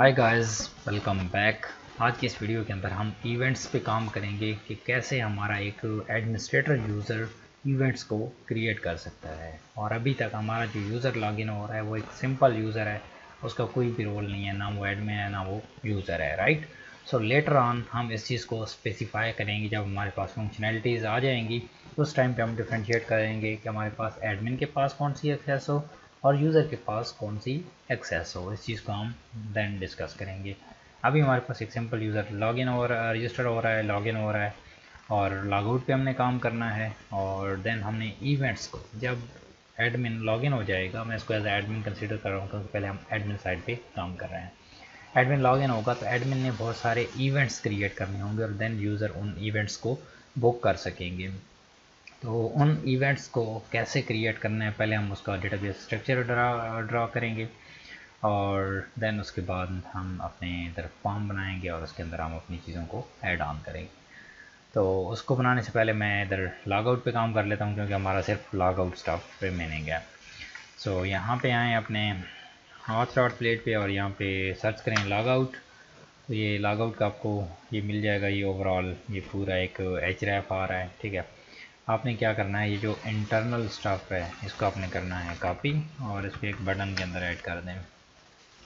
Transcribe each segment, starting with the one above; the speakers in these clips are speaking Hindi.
Hi guys, welcome back. आज की इस वीडियो के अंदर हम इवेंट्स पे काम करेंगे कि कैसे हमारा एक एडमिनिस्ट्रेटर यूज़र इवेंट्स को क्रिएट कर सकता है। और अभी तक हमारा जो यूज़र लॉगिन हो रहा है वो एक सिंपल यूज़र है, उसका कोई भी रोल नहीं है, ना वो एडमिन है ना वो यूज़र है, राइट। सो लेटर ऑन हम इस चीज़ को स्पेसिफाई करेंगे। जब हमारे पास फंक्शनैलिटीज़ आ जाएंगी उस टाइम पे हम डिफ्रेंशिएट करेंगे कि हमारे पास एडमिन के पास कौन सी एक्सेस हो और यूज़र के पास कौन सी एक्सेस हो। इस चीज़ को हम देन डिस्कस करेंगे। अभी हमारे पास एक सिंपल यूज़र लॉगिन हो रहा है, रजिस्टर हो रहा है, लॉगिन हो रहा है और लॉगआउट पे हमने काम करना है। और देन हमने इवेंट्स को, जब एडमिन लॉगिन हो जाएगा, मैं इसको एज एडमिन कंसीडर कर रहा हूँ क्योंकि पहले हम एडमिन साइड पे काम कर रहे हैं। एडमिन लॉगिन होगा तो एडमिन ने बहुत सारे इवेंट्स क्रिएट करने होंगे और देन यूज़र उन इवेंट्स को बुक कर सकेंगे। तो उन इवेंट्स को कैसे क्रिएट करना है, पहले हम उसका डेटाबेस स्ट्रक्चर ड्रा करेंगे और देन उसके बाद हम अपने इधर फॉर्म बनाएंगे और उसके अंदर हम अपनी चीज़ों को ऐड ऑन करेंगे। तो उसको बनाने से पहले मैं इधर लॉग आउट पे काम कर लेता हूँ क्योंकि हमारा सिर्फ लॉग आउट स्टफ रिमेनिंग है। सो यहाँ पे आएँ अपने हॉट डॉट प्लेट पे और यहाँ पे सर्च करें लॉग आउट। तो ये लॉग आउट का आपको ये मिल जाएगा। ये ओवरऑल ये पूरा एक href आ रहा है, ठीक है। आपने क्या करना है, ये जो इंटरनल स्टफ है इसको आपने करना है कॉपी और इसको एक बटन के अंदर ऐड कर दें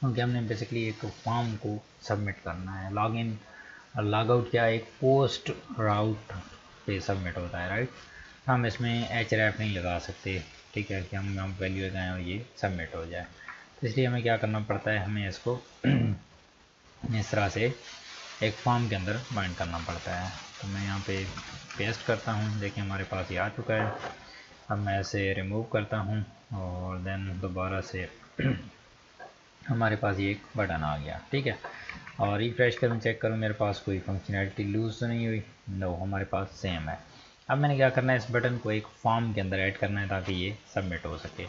क्योंकि हमने बेसिकली एक फॉर्म को सबमिट करना है। लॉगिन और लॉग आउट क्या एक पोस्ट राउट पे सबमिट होता है, राइट। हम इसमें href नहीं लगा सकते, ठीक है, कि हम वैल्यू लगाएं और ये सबमिट हो जाए। तो इसलिए हमें क्या करना पड़ता है, हमें इसको इस तरह से एक फॉर्म के अंदर बाइंड करना पड़ता है। तो मैं यहाँ पे पेस्ट करता हूँ, देखिए हमारे पास ये आ चुका है। अब मैं इसे रिमूव करता हूँ और देन दोबारा से हमारे पास ये एक बटन आ गया, ठीक है। और रिफ्रेश करूँ, चेक करूँ मेरे पास कोई फंक्शनैलिटी लूज़ तो नहीं हुई। नो, हमारे पास सेम है। अब मैंने क्या करना है, इस बटन को एक फॉर्म के अंदर ऐड करना है ताकि ये सबमिट हो सके।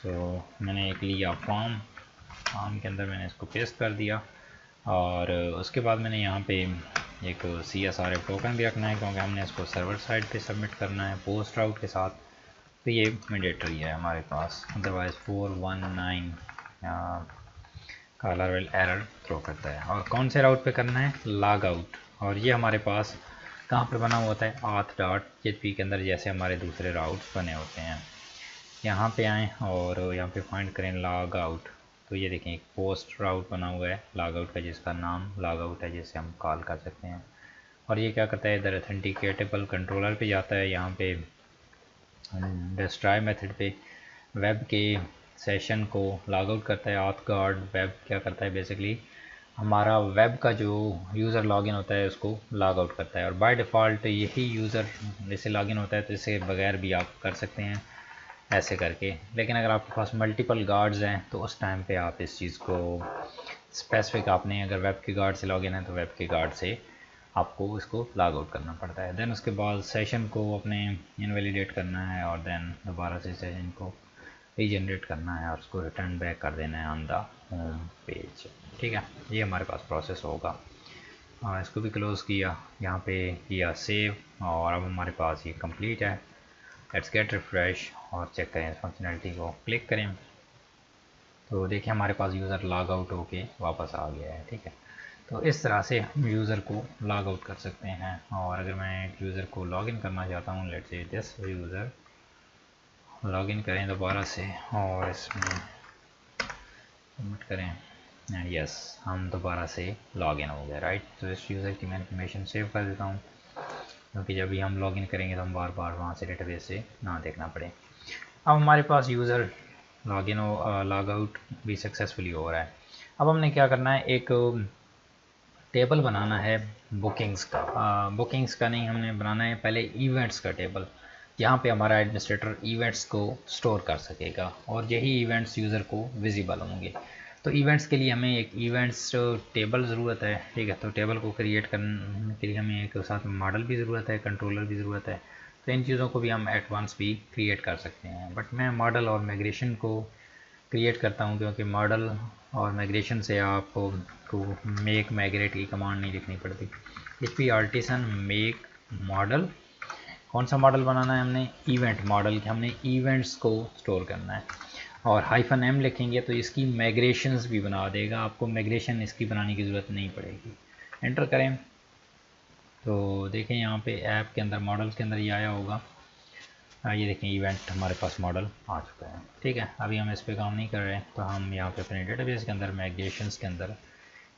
तो मैंने एक लिया फॉर्म के अंदर मैंने इसको पेस्ट कर दिया और उसके बाद मैंने यहाँ पे एक CSRF टोकन भी रखना है क्योंकि हमने इसको सर्वर साइड पे सबमिट करना है पोस्ट राउट के साथ। तो ये मैंडेटरी है हमारे पास, अदरवाइज़ 419 का लेवल एरर थ्रो करता है। और कौन से राउट पे करना है, लॉग आउट। और ये हमारे पास कहाँ पे बना हुआ होता है, auth.php के अंदर, जैसे हमारे दूसरे राउट्स बने होते हैं। यहाँ पे आएँ और यहाँ पे फाइंड करें लॉग आउट। तो ये देखें एक पोस्ट राउट बना हुआ है लॉग आउट का जिसका नाम लॉग आउट है, जिसे हम कॉल कर सकते हैं। और ये क्या करता है, इधर ऑथेंटिकेटेबल कंट्रोलर पे जाता है, यहाँ पे डिस्ट्रॉय मेथड पे वेब के सेशन को लॉग आउट करता है। ऑथ गार्ड वेब क्या करता है, बेसिकली हमारा वेब का जो यूज़र लॉगिन होता है उसको लॉग आउट करता है। और बाय डिफ़ॉल्ट यही यूज़र जैसे लॉगिन होता है तो इससे बगैर भी आप कर सकते हैं ऐसे करके। लेकिन अगर आपके पास मल्टीपल गार्ड्स हैं तो उस टाइम पे आप इस चीज़ को स्पेसिफिक, आपने अगर वेब के गार्ड से लॉगिन है तो वेब के गार्ड से आपको इसको लॉग आउट करना पड़ता है। देन उसके बाद सेशन को अपने इनवैलिडेट करना है और देन दोबारा से सेशन को रीजनरेट करना है और उसको रिटर्न बैक कर देना है ऑन द होम पेज, ठीक है। ये हमारे पास प्रोसेस होगा। और इसको भी क्लोज़ किया, यहाँ पे किया सेव और अब हमारे पास ये कंप्लीट है। लेट्स गेट रिफ्रेश और चेक करें इस फंक्शनैलिटी को, क्लिक करें तो देखिए हमारे पास यूज़र लॉग आउट होके वापस आ गया है, ठीक है। तो इस तरह से हम यूज़र को लॉग आउट कर सकते हैं। और अगर मैं एक यूज़र को लॉगिन करना चाहता हूँ, let's say this user, login करें दोबारा से और इसमें सबमिट करें, यस हम दोबारा से लॉगिन हो गए, राइट। तो इस यूज़र की मैं इन्फॉर्मेशन सेव कर देता हूँ क्योंकि जब भी हम लॉगिन करेंगे तो हम बार बार वहाँ से डेटाबेस से ना देखना पड़े। अब हमारे पास यूज़र लॉगिन हो लॉग आउट भी सक्सेसफुली हो रहा है। अब हमने क्या करना है, एक टेबल बनाना है बुकिंग्स का। बुकिंग्स का नहीं, हमने बनाना है पहले इवेंट्स का टेबल, जहाँ पे हमारा एडमिनिस्ट्रेटर इवेंट्स को स्टोर कर सकेगा और यही इवेंट्स यूज़र को विजिबल होंगे। तो इवेंट्स के लिए हमें एक इवेंट्स टेबल ज़रूरत है, ठीक है। तो टेबल को क्रिएट करने के लिए हमें एक साथ में मॉडल भी ज़रूरत है, कंट्रोलर भी ज़रूरत है। तो इन चीज़ों को भी हम एडवांस भी क्रिएट कर सकते हैं, बट मैं मॉडल और माइग्रेशन को क्रिएट करता हूँ क्योंकि मॉडल और माइग्रेशन से आपको मेक माइग्रेट की कमांड नहीं लिखनी पड़ती। HP आर्टिसन मेक मॉडल, कौन सा मॉडल बनाना है हमने, इवेंट मॉडल, कि हमने इवेंट्स को स्टोर करना है। और हाइफन एम लिखेंगे तो इसकी माइग्रेशंस भी बना देगा, आपको माइग्रेशन इसकी बनाने की ज़रूरत नहीं पड़ेगी। एंटर करें तो देखें यहाँ पे ऐप के अंदर मॉडल के अंदर ये आया होगा। ये देखें इवेंट हमारे पास मॉडल आ चुका है। ठीक है, अभी हम इस पे काम नहीं कर रहे हैं, तो हम यहाँ पे अपने डेटाबेस के अंदर माइग्रेशंस के अंदर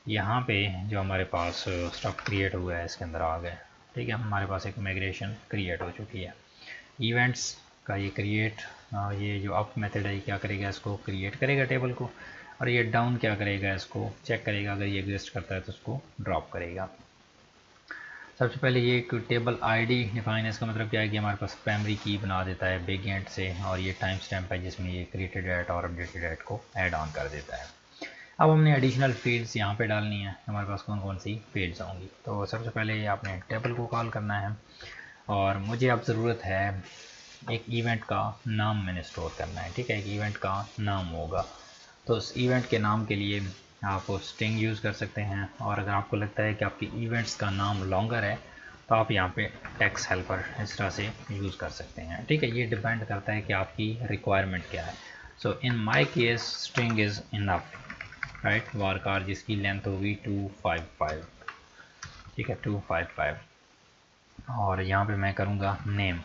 यहाँ पे जो हमारे पास स्टफ क्रिएट हुआ है इसके अंदर आ गए। ठीक है, हमारे पास एक माइग्रेशन क्रिएट हो चुकी है। इवेंट्स का ये क्रिएट, ये जो अप मेथड है क्या करेगा, इसको क्रिएट करेगा टेबल को, और ये डाउन क्या करेगा, इसको चेक करेगा, अगर ये एग्जिस्ट करता है तो उसको ड्रॉप करेगा। सबसे पहले ये एक टेबल आईडी डिफाइन है, इसका मतलब क्या है कि हमारे पास प्राइमरी की बना देता है बिग एंड से, और ये टाइम स्टैम्प है जिसमें ये क्रिएटेड एट और अपडेटेड एट को ऐड ऑन कर देता है। अब हमने एडिशनल फील्ड्स यहाँ पे डालनी है, हमारे पास कौन कौन सी फील्ड्स होंगी। तो सबसे पहले आपने टेबल को कॉल करना है, और मुझे अब ज़रूरत है एक इवेंट का नाम मैंने स्टोर करना है। ठीक है, एक इवेंट का नाम होगा, तो उस इवेंट के नाम के लिए आप स्ट्रिंग यूज़ कर सकते हैं, और अगर आपको लगता है कि आपकी इवेंट्स का नाम लॉन्गर है तो आप यहाँ पे टेक्स्ट हेल्पर इस तरह से यूज़ कर सकते हैं। ठीक है, ये डिपेंड करता है कि आपकी रिक्वायरमेंट क्या है। So in my case string is enough, right. Varchar जिसकी लेंथ होगी 255। ठीक है, 255, और यहाँ पे मैं करूँगा नेम।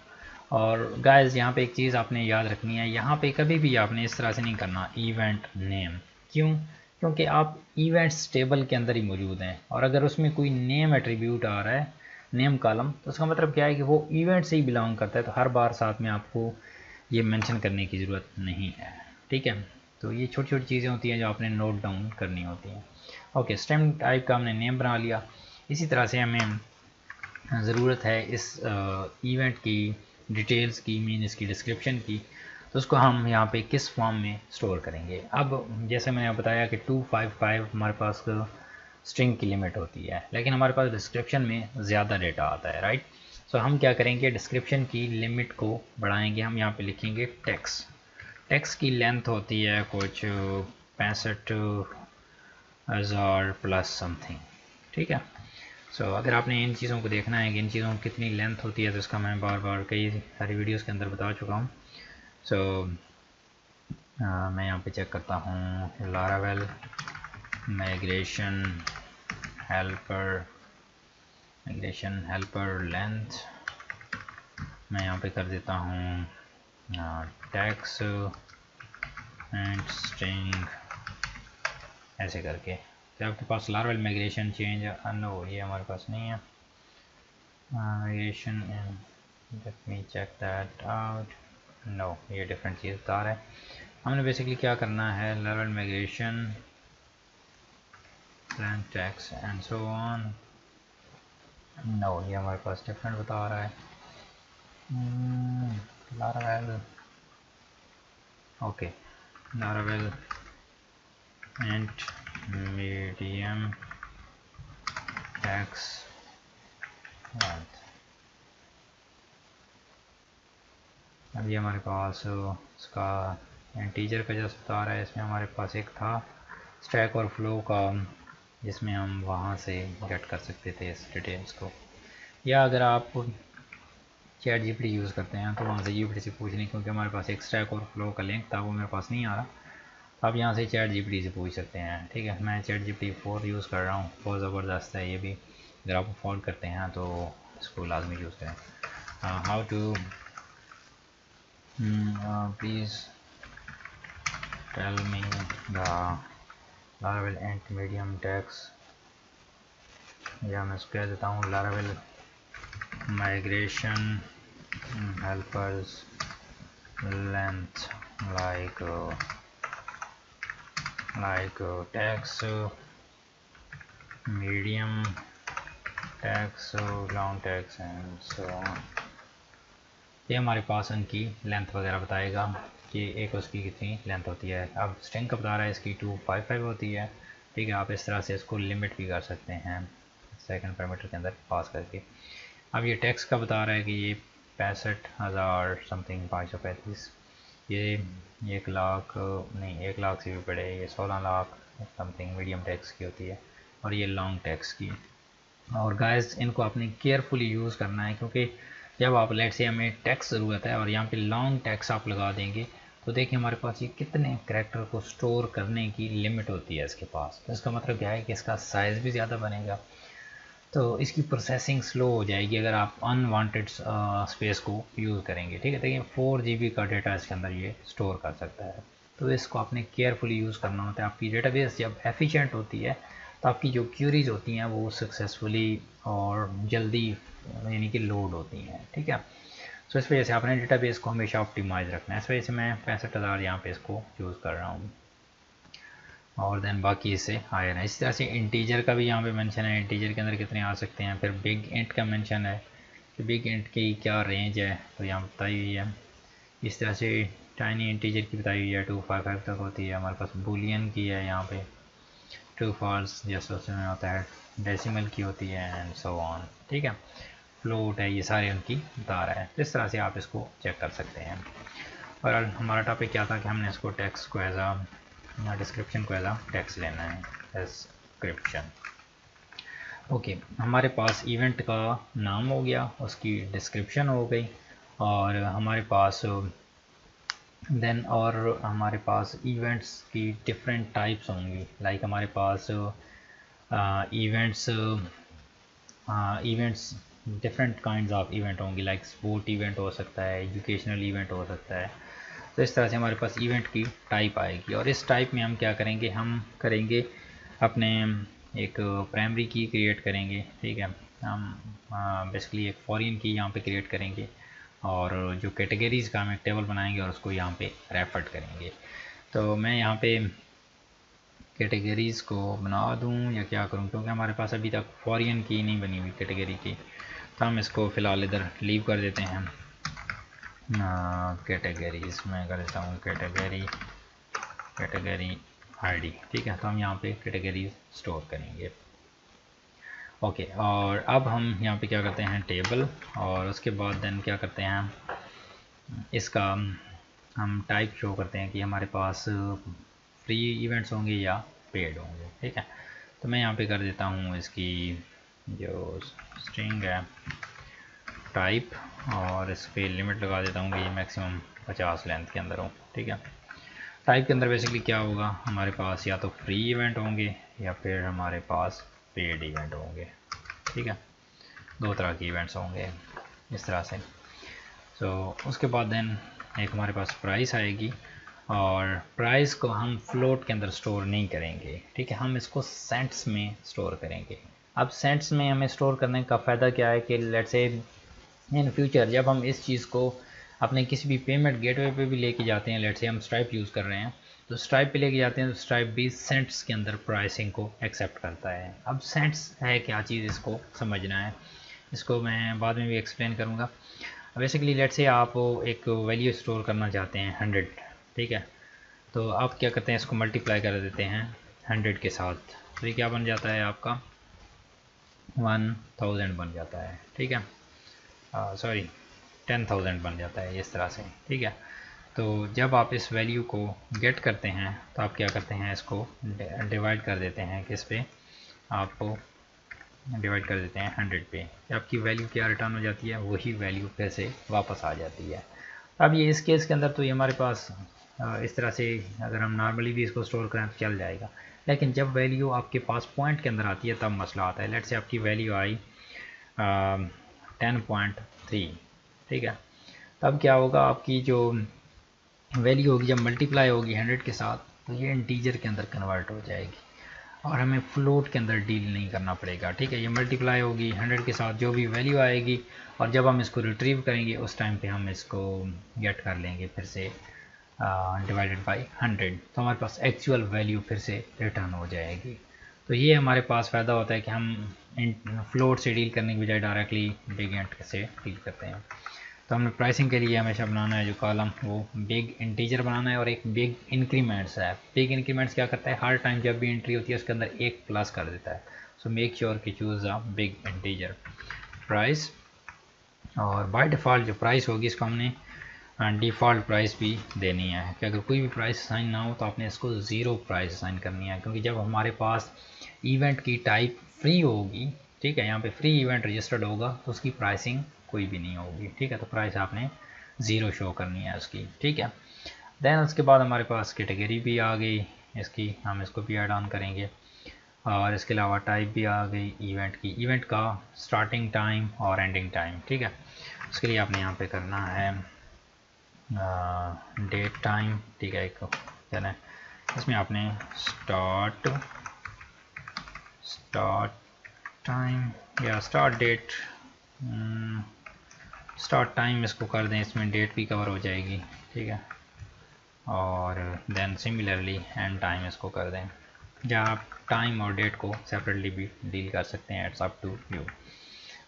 और गाइस यहाँ पे एक चीज़ आपने याद रखनी है, यहाँ पे कभी भी आपने इस तरह से नहीं करना इवेंट नेम। क्यों? क्योंकि आप इवेंट्स टेबल के अंदर ही मौजूद हैं, और अगर उसमें कोई नेम एट्रीब्यूट आ रहा है, नेम कॉलम, तो उसका मतलब क्या है कि वो इवेंट से ही बिलोंग करता है, तो हर बार साथ में आपको ये मेंशन करने की ज़रूरत नहीं है। ठीक है, तो ये छोटी छोटी चीज़ें होती हैं जो आपने नोट डाउन करनी होती हैं। ओके, स्टेम टाइप का हमने नेम बना लिया। इसी तरह से हमें ज़रूरत है इस इवेंट की डिटेल्स की, मीन इसकी डिस्क्रिप्शन की, तो उसको हम यहाँ पे किस फॉर्म में स्टोर करेंगे। अब जैसे मैंने बताया कि 255 हमारे पास स्ट्रिंग की लिमिट होती है, लेकिन हमारे पास डिस्क्रिप्शन में ज़्यादा डेटा आता है, राइट। सो हम क्या करेंगे, डिस्क्रिप्शन की लिमिट को बढ़ाएंगे। हम यहाँ पे लिखेंगे टेक्स्ट। टेक्स्ट की लेंथ होती है कुछ 65,000 प्लस समथिंग। ठीक है, अगर आपने इन चीज़ों को देखना है कि इन चीज़ों की कितनी लेंथ होती है, तो इसका मैं बार बार कई सारी वीडियोस के अंदर बता चुका हूँ। मैं यहाँ पे चेक करता हूँ लारावेल माइग्रेशन हेल्पर लेंथ, मैं यहाँ पे कर देता हूँ टैक्स एंड स्ट्रिंग, ऐसे करके। तो आपके पास लारावेल माइग्रेशन चेंज, नो ये हमारे पास नहीं है। Migration, let me check that out, no ये डिफरेंट चीज़ बता रहा है। हमने बेसिकली क्या करना है, Laravel migration plain text and so on, no ये हमारे पास डिफरेंट बता रहा है। Laravel, okay, Laravel and medium text length, अभी हमारे पास उसका इंटीजर का जस्ट बता रहा है। इसमें हमारे पास एक था स्टैक और फ्लो का, जिसमें हम वहाँ से गेट कर सकते थे इस डिटेल्स को, या अगर आप चैट जीपीटी यूज़ करते हैं तो वहाँ से जीपीटी से पूछ लें, क्योंकि हमारे पास एक स्टैक और फ्लो का लिंक था, वो मेरे पास नहीं आ रहा। आप यहाँ से चैट जीपीटी से पूछ सकते हैं। ठीक है, मैं चैट जीपीटी 4 यूज़ कर रहा हूँ, बहुत ज़बरदस्त है ये भी। अगर आप अफोर्ड करते हैं तो इसको लाजमी यूज़ करें। How to please tell me the Laravel and medium text, या मैं इसको कह देता हूँ Laravel migration helpers length like text, medium text, long text and so on। ये हमारे पास उनकी लेंथ वगैरह बताएगा कि एक उसकी कितनी लेंथ होती है। अब स्ट्रिंग का बता रहा है इसकी 255 होती है। ठीक है, आप इस तरह से इसको लिमिट भी कर सकते हैं सेकंड पैरामीटर के अंदर पास करके। अब ये टेक्स्ट का बता रहा है कि ये 65,000 समथिंग 535, ये 1 लाख नहीं, 1 लाख से भी बड़े, ये 16 लाख समथिंग मीडियम टैक्स की होती है, और ये लॉन्ग टैक्स की। और गाइस इनको आपने केयरफुली यूज़ करना है, क्योंकि जब आप लेट से हमें टैक्स ज़रूरत है और यहाँ पे लॉन्ग टैक्स आप लगा देंगे तो देखिए हमारे पास ये कितने कैरेक्टर को स्टोर करने की लिमिट होती है इसके पास। तो इसका मतलब क्या है कि इसका साइज़ भी ज़्यादा बनेगा, तो इसकी प्रोसेसिंग स्लो हो जाएगी अगर आप अनवांटेड स्पेस को यूज़ करेंगे। ठीक है, देखिए 4 GB का डेटा इसके अंदर ये स्टोर कर सकता है। तो इसको आपने केयरफुली यूज़ करना होता है। आपकी डेटाबेस जब एफिशिएंट होती है तो आपकी जो क्यूरीज होती हैं वो सक्सेसफुली और जल्दी यानी कि लोड होती हैं। ठीक है, तो इस वजह से आपने डेटाबेस को हमेशा ऑप्टिमाइज रखना है। इस वजह से मैं 65,000 यहाँ पे इसको यूज़ कर रहा हूँ, और देन बाकी इससे हायर है। इस तरह से इंटीजर का भी यहाँ पे मेंशन है, इंटीजर के अंदर कितने आ सकते हैं। फिर बिग इंट का मेंशन है कि बिग इंट की क्या रेंज है, तो यहाँ बताई हुई है। इस तरह से टाइनी इंटीजर की बताई हुई है, 255 तक होती है। हमारे पास बुलियन की है यहाँ पे, ट्रू फॉल्स जैसे उसमें होता है, डेसिमल की होती है एंड सो ऑन। ठीक है, फ्लोट है, ये सारे उनकी बता रहा है। तो इस तरह से आप इसको चेक कर सकते हैं। और हमारा टॉपिक क्या था कि हमने इसको टेक्स्ट को एज आ डिस्क्रिप्शन को एज आ टेक्स्ट लेना है, डिस्क्रिप्शन। ओके, हमारे पास इवेंट का नाम हो गया, उसकी डिस्क्रिप्शन हो गई, और हमारे पास देन और हमारे पास इवेंट्स की डिफरेंट टाइप्स होंगी। लाइक हमारे पास events events different kinds of event होंगी। लाइक स्पोर्ट इवेंट हो सकता है, एजुकेशनल इवेंट हो सकता है। तो इस तरह से हमारे पास इवेंट की टाइप आएगी, और इस टाइप में हम क्या करेंगे, हम करेंगे अपने एक प्राइमरी की क्रिएट करेंगे। ठीक है, हम बेसिकली एक फॉरेन की यहाँ पे क्रिएट करेंगे, और जो कैटेगरीज़ का हम एक टेबल बनाएंगे और उसको यहाँ पे रेफर करेंगे। तो मैं यहाँ पे कैटेगरीज़ को बना दूँ या क्या करूँ, क्योंकि हमारे पास अभी तक फॉरेन की नहीं बनी हुई कैटेगरी की, तो हम इसको फ़िलहाल इधर लीव कर देते हैं। कैटेगरीज़ में कर देता हूँ कैटेगरी आईडी। ठीक है, तो हम यहाँ पे कैटेगरीज स्टोर करेंगे। ओके, और अब हम यहाँ पे क्या करते हैं, टेबल, और उसके बाद देन क्या करते हैं, इसका हम टाइप शो करते हैं कि हमारे पास फ्री इवेंट्स होंगे या पेड होंगे। ठीक है, तो मैं यहाँ पे कर देता हूँ इसकी जो स्ट्रिंग है टाइप, और इस पर लिमिट लगा देता हूँ कि ये मैक्सिमम 50 लेंथ के अंदर हो। ठीक है, टाइप के अंदर बेसिकली क्या होगा, हमारे पास या तो फ्री इवेंट होंगे या फिर हमारे पास पेड इवेंट होंगे। ठीक है, दो तरह के इवेंट्स होंगे इस तरह से। तो उसके बाद देन एक हमारे पास प्राइस आएगी, और प्राइस को हम फ्लोट के अंदर स्टोर नहीं करेंगे। ठीक है, हम इसको सेंट्स में स्टोर करेंगे। अब सेंट्स में हमें स्टोर करने का फ़ायदा क्या है कि लेट्स से इन फ्यूचर जब हम इस चीज़ को अपने किसी भी पेमेंट गेटवे पे भी लेके जाते हैं, लेट्स से हम स्ट्राइप यूज़ कर रहे हैं, तो स्ट्राइप पे लेके जाते हैं तो स्ट्राइप भी सेंट्स के अंदर प्राइसिंग को एक्सेप्ट करता है। अब सेंट्स है क्या चीज़, इसको समझना है, इसको मैं बाद में भी एक्सप्लेन करूँगा। बेसिकली लेट्स से आप एक वैल्यू स्टोर करना चाहते हैं 100। ठीक है, तो आप क्या करते हैं, इसको मल्टीप्लाई कर देते हैं 100 के साथ, तो ये क्या बन जाता है आपका 1000 बन जाता है। ठीक है, सॉरी 10,000 बन जाता है इस तरह से। ठीक है, तो जब आप इस वैल्यू को गेट करते हैं तो आप क्या करते हैं, इसको डिवाइड कर देते हैं, किस पे, आपको डिवाइड कर देते हैं 100 पे। आपकी वैल्यू क्या रिटर्न हो जाती है, वही वैल्यू फिर से वापस आ जाती है। अब ये इस केस के अंदर तो ये हमारे पास इस तरह से अगर हम नॉर्मली भी इसको स्टोर करें तो चल जाएगा, लेकिन जब वैल्यू आपके पास पॉइंट के अंदर आती है तब मसला आता है। लेट से आपकी वैल्यू आई 10.3। ठीक है, तब क्या होगा, आपकी जो वैल्यू होगी जब मल्टीप्लाई होगी 100 के साथ, तो ये इंटीजर के अंदर कन्वर्ट हो जाएगी, और हमें फ्लोट के अंदर डील नहीं करना पड़ेगा। ठीक है, ये मल्टीप्लाई होगी 100 के साथ, जो भी वैल्यू आएगी, और जब हम इसको रिट्रीव करेंगे उस टाइम पे हम इसको गेट कर लेंगे फिर से डिवाइडेड बाई 100, तो हमारे पास एक्चुअल वैल्यू फिर से रिटर्न हो जाएगी। तो ये हमारे पास फ़ायदा होता है कि हम फ्लोट से डील करने की बजाय डायरेक्टली बिग इंट से डील करते हैं। तो हमने प्राइसिंग के लिए हमेशा बनाना है जो कॉलम, वो बिग इंटीजर बनाना है, और एक बिग इंक्रीमेंट्स है। बिग इंक्रीमेंट्स क्या करता है, हर टाइम जब भी एंट्री होती है उसके अंदर एक प्लस कर देता है। सो मेक श्योर कि choose a big integer price, और बाय डिफ़ॉल्ट जो प्राइस होगी इसको हमने डिफ़ॉल्ट प्राइस भी देनी है कि अगर कोई भी प्राइस असाइन ना हो तो आपने इसको ज़ीरो प्राइस असाइन करनी है, क्योंकि जब हमारे पास इवेंट की टाइप फ्री होगी, ठीक है, यहाँ पे फ्री इवेंट रजिस्टर्ड होगा, तो उसकी प्राइसिंग कोई भी नहीं होगी। ठीक है, तो प्राइस आपने ज़ीरो शो करनी है उसकी। ठीक है, देन उसके बाद हमारे पास कैटेगरी भी आ गई इसकी, हम इसको भी ऐड ऑन करेंगे। और इसके अलावा टाइप भी आ गई इवेंट की, इवेंट का स्टार्टिंग टाइम और एंडिंग टाइम, ठीक है। उसके लिए आपने यहाँ पे करना है डेट टाइम, ठीक है, एक देना है इसमें आपने स्टार्ट टाइम या स्टार्ट डेट, स्टार्ट टाइम इसको कर दें, इसमें डेट भी कवर हो जाएगी, ठीक है। और देन सिमिलरली एंड टाइम इसको कर दें, या आप टाइम और डेट को सेपरेटली भी डील कर सकते हैं, it's up to you.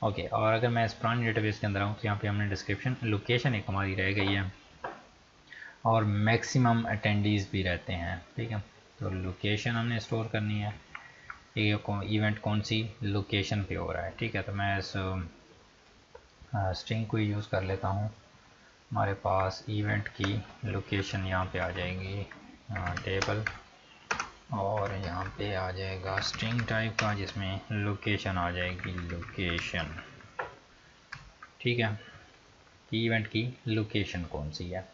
Okay, और अगर मैं इस पुरानी डेटाबेस के अंदर आऊँ तो यहाँ पे हमने डिस्क्रिप्शन, लोकेशन एक हमारी रह गई है और मैक्सिमम अटेंडीज़ भी रहते हैं, ठीक है। तो लोकेशन हमने स्टोर करनी है, ये इवेंट कौन सी लोकेशन पे हो रहा है, ठीक है। तो मैं इस स्ट्रिंग को यूज़ कर लेता हूँ। हमारे पास इवेंट की लोकेशन यहाँ पे आ जाएगी टेबल, और यहाँ पे आ जाएगा स्ट्रिंग टाइप का जिसमें लोकेशन आ जाएगी, लोकेशन, ठीक है, कि इवेंट की लोकेशन कौन सी है।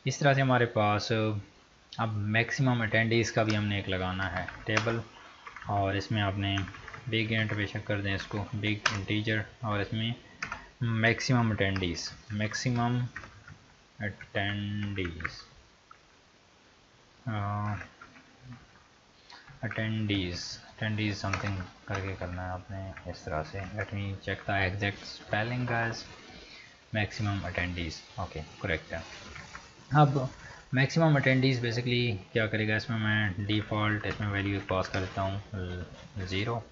इस तरह से हमारे पास अब मैक्सिमम अटेंडीज़ का भी हमने एक लगाना है टेबल, और इसमें आपने बिग इंट बेशक कर दें इसको, बिग इंटीजर, और इसमें maximum attendees, maximum attendees attendees something करके करना है आपने इस तरह से। Let me check the exact spelling guys, maximum attendees, okay correct है। अब मैक्सिमम अटेंडीज़ बेसिकली क्या करेगा, इसमें मैं डिफ़ॉल्ट इसमें वैल्यू पास कर देता हूँ 0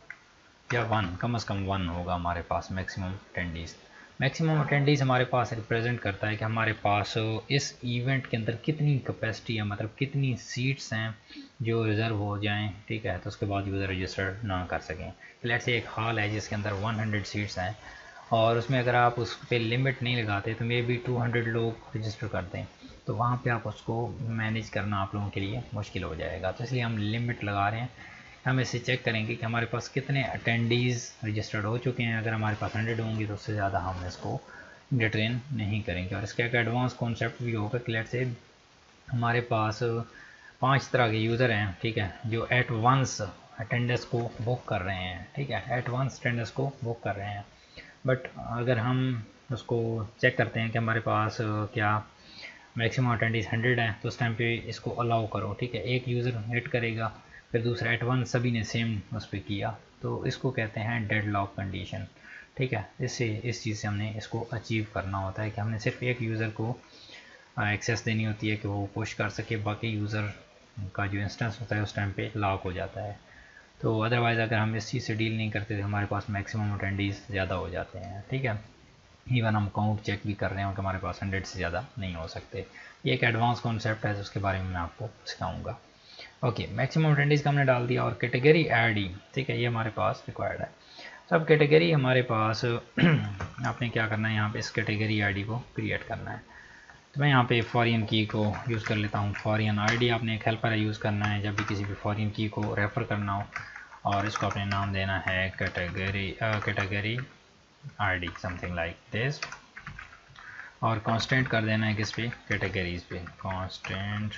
या 1, कम से कम 1 होगा हमारे पास मैक्सिमम अटेंडीज़। मैक्सिमम अटेंडीज़ हमारे पास रिप्रेजेंट करता है कि हमारे पास इस इवेंट के अंदर कितनी कैपेसिटी है, मतलब कितनी सीट्स हैं जो रिज़र्व हो जाएं, ठीक है, तो उसके बाद यूज़र रजिस्टर ना कर सकें। लेट्स से एक हॉल है जिसके अंदर 100 सीट्स हैं, और उसमें अगर आप उस पर लिमिट नहीं लगाते तो मे बी 200 लोग रजिस्टर करते हैं, तो वहाँ पे आप उसको मैनेज करना आप लोगों के लिए मुश्किल हो जाएगा। तो इसलिए हम लिमिट लगा रहे हैं। हम इसे चेक करेंगे कि हमारे पास कितने अटेंडीज़ रजिस्टर्ड हो चुके हैं। अगर हमारे पास 100 होंगी तो उससे ज़्यादा हम इसको डिटेन नहीं करेंगे। और इसका एक एडवांस कॉन्सेप्ट भी होगा कि लेट से हमारे पास 5 तरह के यूज़र हैं, ठीक है, जो एट वंस अटेंडेंस को बुक कर रहे हैं, ठीक है, एट वंस अटेंडेंस को बुक कर रहे हैं। बट अगर हम उसको चेक करते हैं कि हमारे पास क्या मैक्सिमम अटेंडीज 100 है, तो उस टाइम पे इसको अलाउ करो, ठीक है, एक यूज़र हिट करेगा, फिर दूसरा एट वन सभी ने सेम उस पर किया, तो इसको कहते हैं डेडलॉक कंडीशन, ठीक है। इससे इस चीज़ से हमने इसको अचीव करना होता है कि हमने सिर्फ एक यूज़र को एक्सेस देनी होती है कि वो पुश कर सके, बाकी यूज़र का जो इंस्टेंस होता है उस टाइम पे लॉक हो जाता है। तो अदरवाइज़ अगर हम इस चीज़ से डील नहीं करते तो हमारे पास मैक्सिमम अटेंडीज़ ज़्यादा हो जाते हैं, ठीक है। इवन हम काउंट चेक भी कर रहे हो कि हमारे पास 100 से ज़्यादा नहीं हो सकते। ये एक एडवांस कॉन्सेप्ट है, उसके बारे में मैं आपको सिखाऊंगा। ओके, मैक्सिमम अटेंडीज़ का हमने डाल दिया, और कैटेगरी ऐड ही, ठीक है, ये हमारे पास रिक्वायर्ड है। सब कैटेगरी हमारे पास आपने क्या करना है, यहाँ पे इस कैटेगरी आईडी को क्रिएट करना है। तो मैं यहाँ पे फॉरेन की को यूज़ कर लेता हूँ, फॉरेन आईडी आपने एक हेल्पर यूज़ करना है जब भी किसी भी फॉरेन की को रेफ़र करना हो, और इसको अपने नाम देना है category ID something like this, और कांस्टेंट कर देना है किस पे, कैटेगरीज पे, कांस्टेंट,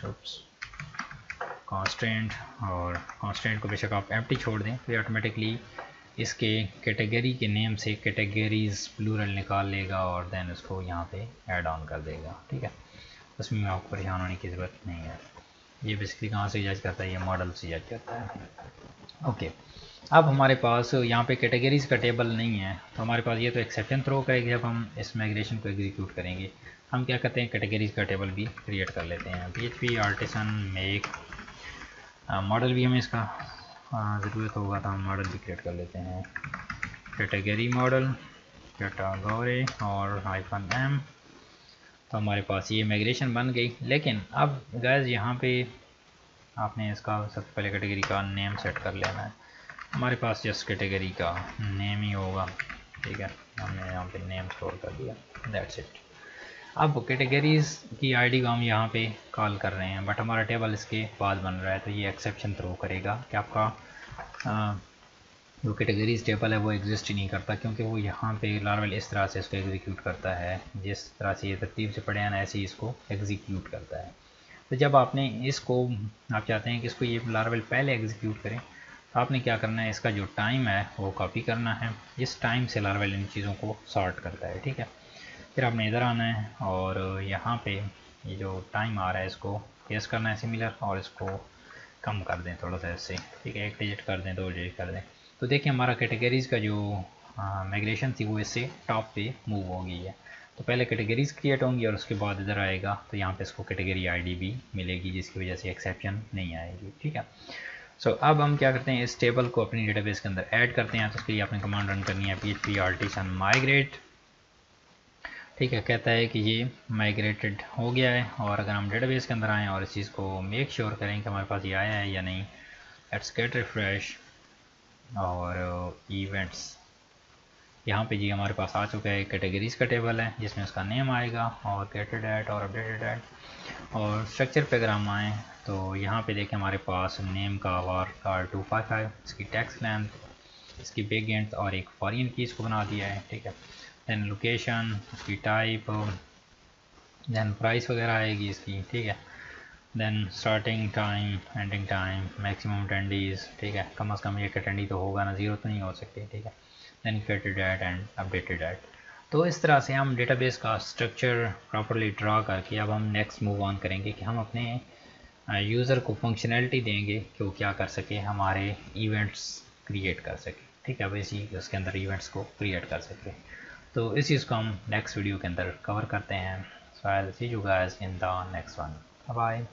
और कांस्टेंट को बेशक आप एम्प्टी छोड़ दें तो ऑटोमेटिकली इसके कैटेगरी के नेम से कैटेगरीज प्लूरल निकाल लेगा, और देन उसको यहाँ पे ऐड ऑन कर देगा, ठीक है। उसमें आपको परेशान होने की ज़रूरत नहीं है। ये बेसिकली कहाँ से जज करता है, ये मॉडल से जज करता है। ओके, अब हमारे पास यहाँ पे कैटेगरीज़ का टेबल नहीं है, तो हमारे पास ये तो एक्सेप्शन थ्रो करेगी जब हम इस माइग्रेशन को एग्जीक्यूट करेंगे। हम क्या करते हैं, कैटेगरीज़ का टेबल भी क्रिएट कर लेते हैं। PHP आर्टिसन मेक मॉडल भी हमें इसका ज़रूरत होगा, तो हम मॉडल भी क्रिएट कर लेते हैं, कैटेगरी मॉडल, कैटेगरी और -m। तो हमारे पास ये माइग्रेशन बन गई। लेकिन अब गाइस यहाँ पे आपने इसका सबसे पहले कैटेगरी का नेम सेट कर लेना है। हमारे पास जस्ट कैटेगरी का नेम ही होगा, ठीक है, हमने यहाँ पे नेम स्टोर कर दिया, दैट्स इट। अब कैटेगरीज़ की आईडी को हम यहाँ पे कॉल कर रहे हैं, बट हमारा टेबल इसके बाद बन रहा है, तो ये एक्सेप्शन थ्रो करेगा कि आपका जो कैटेगरीज टेबल है वो एग्जिस्ट ही नहीं करता, क्योंकि वो यहाँ पे लार्वल इस तरह से इसको एग्जीक्यूट करता है, जिस तरह से ये तरतीब से पढ़े हैं ना ऐसे ही इसको एग्जीक्यूट करता है। तो जब आपने इसको, आप चाहते हैं कि इसको ये लार्वल पहले एग्जीक्यूट करें, तो आपने क्या करना है, इसका जो टाइम है वो कॉपी करना है। इस टाइम से लार्वल इन चीज़ों को सॉर्ट करता है, ठीक है। फिर आपने इधर आना है और यहाँ पे ये जो टाइम आ रहा है इसको पेश करना है सिमिलर, और इसको कम कर दें थोड़ा सा ऐसे, ठीक है, 1 डिजिट कर दें, 2 डिजिट कर दें। तो देखिए हमारा कैटेगरीज़ का जो माइग्रेशन थी वो इससे टॉप पे मूव हो गई है। तो पहले कैटेगरीज क्रिएट होंगी और उसके बाद इधर आएगा, तो यहाँ पे इसको कैटेगरी आईडी भी मिलेगी, जिसकी वजह से एक्सेप्शन नहीं आएगी, ठीक है। सो अब हम क्या करते हैं, इस टेबल को अपनी डेटाबेस के अंदर ऐड करते हैं। तो उसके लिए आपने कमांड रन करनी है php artisan migrate, ठीक है। कहता है कि ये माइग्रेटेड हो गया है, और अगर हम डेटाबेस के अंदर आएँ और इस चीज़ को मेक श्योर करें कि हमारे पास ये आया है या नहीं, लेट्स गेट रिफ्रेश, और इवेंट्स, यहाँ पे जी हमारे पास आ चुका है, कैटेगरीज का टेबल है जिसमें उसका नेम आएगा और गेटेड एट और अपडेटेड एट। और स्ट्रक्चर पे अगर हम आएँ तो यहाँ पे देखें हमारे पास नेम का वार कार 255, इसकी टेक्स्ट लेंथ, इसकी बिग एंड और एक फॉरेन की इसको बना दिया है, ठीक है। देन लोकेशन, इसकी टाइप, देन प्राइस वगैरह आएगी इसकी, ठीक है। Then starting time, ending time, maximum attendees, ठीक है, कम से कम एक अटेंडी तो होगा ना, ज़ीरो तो नहीं हो सकती, ठीक है। Then created at and updated at. तो इस तरह से हम डेटाबेस का स्ट्रक्चर प्रॉपरली ड्रा करके अब हम नेक्स्ट मूव ऑन करेंगे कि हम अपने यूज़र को फंक्शनैलिटी देंगे कि वो क्या कर सके, हमारे इवेंट्स क्रिएट कर सके, ठीक है। अब इसी उसके अंदर इवेंट्स को क्रिएट कर सके। तो इस चीज़ को हम नेक्स्ट वीडियो के अंदर कवर करते हैं। So I will see you guys in the next one. Bye.